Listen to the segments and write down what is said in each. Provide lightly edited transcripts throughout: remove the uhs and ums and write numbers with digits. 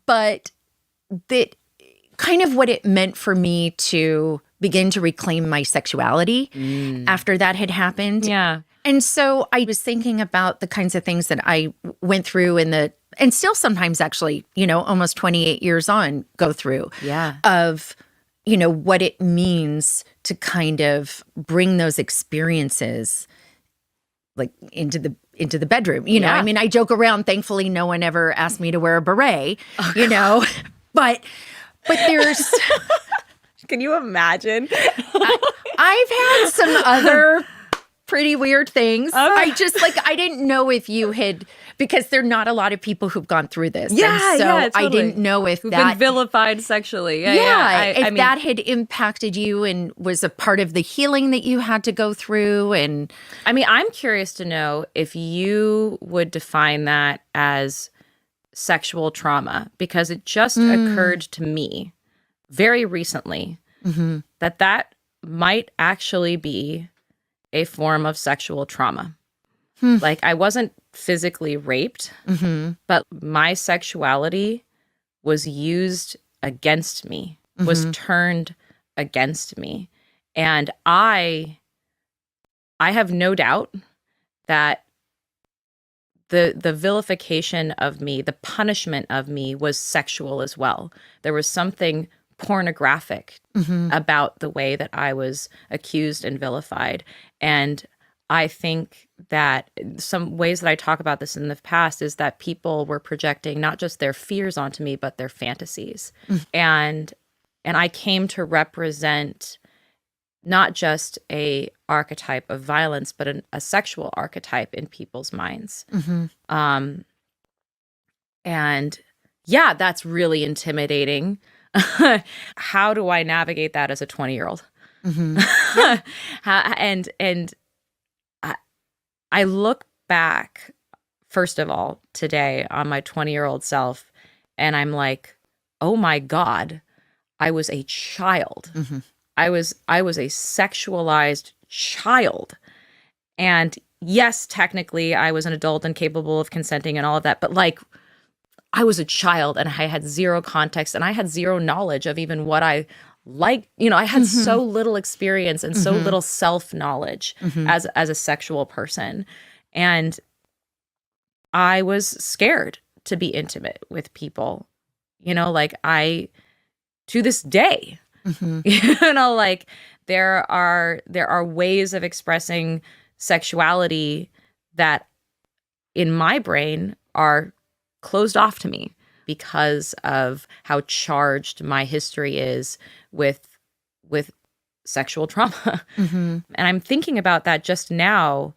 but that kind of what it meant for me to begin to reclaim my sexuality after that had happened. Yeah. And so I was thinking about the kinds of things that I went through and still sometimes actually, almost 28 years on, go through. Yeah. Of, what it means to kind of bring those experiences like into the bedroom. I mean, I joke around, thankfully no one ever asked me to wear a beret, but there's Can you imagine? I've had some other pretty weird things. Okay. I didn't know if you had, because there are not a lot of people who've gone through this. Yeah, totally. I didn't know if who've that been vilified sexually. If that had impacted you and was a part of the healing that you had to go through. And I mean, I'm curious to know if you would define that as sexual trauma, because it just occurred to me very recently that might actually be a form of sexual trauma. Like, I wasn't physically raped, but my sexuality was used against me, was turned against me. And I have no doubt that the vilification of me, the punishment of me, was sexual as well. There was something pornographic about the way that I was accused and vilified. And I think that some ways that I talk about this in the past is that people were projecting not just their fears onto me, but their fantasies. And I came to represent not just a archetype of violence, but a sexual archetype in people's minds. And yeah, that's really intimidating. How do I navigate that as a 20-year-old? And I look back, first of all, today on my 20-year-old self, and I'm like, oh my God, I was a child. I was a sexualized child. And yes, technically I was an adult and capable of consenting and all of that, but like, I was a child and I had zero context and I had zero knowledge of even what I like. I had so little experience and so little self-knowledge as a sexual person. And I was scared to be intimate with people, to this day, like there are ways of expressing sexuality that in my brain are closed off to me because of how charged my history is with sexual trauma. And I'm thinking about that just now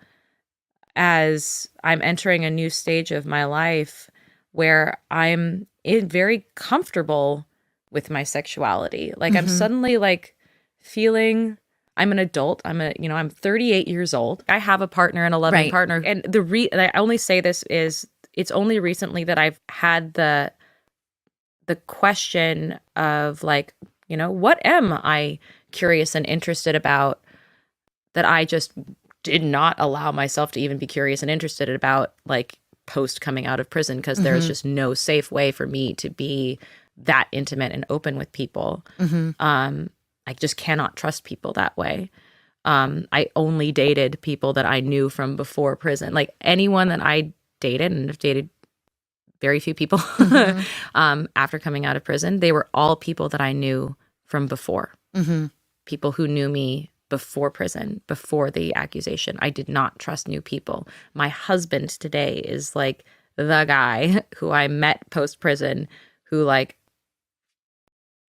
as I'm entering a new stage of my life where I'm very comfortable with my sexuality. Like I'm suddenly like feeling I'm an adult. I'm 38 years old. I have a partner and a loving partner. And I only say this is it's only recently that I've had the question of like, what am I curious and interested about that I just did not allow myself to even be curious and interested about, like post coming out of prison, because there's just no safe way for me to be that intimate and open with people. I just cannot trust people that way. I only dated people that I knew from before prison. Like anyone that I dated, and have dated very few people after coming out of prison, they were all people that I knew from before. People who knew me before prison, before the accusation. I did not trust new people. My husband today is like the guy who I met post-prison who like,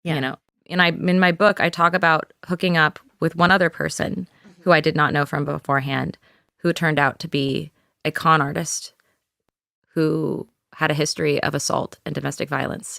and in my book, I talk about hooking up with one other person who I did not know from beforehand, who turned out to be a con artist who had a history of assault and domestic violence.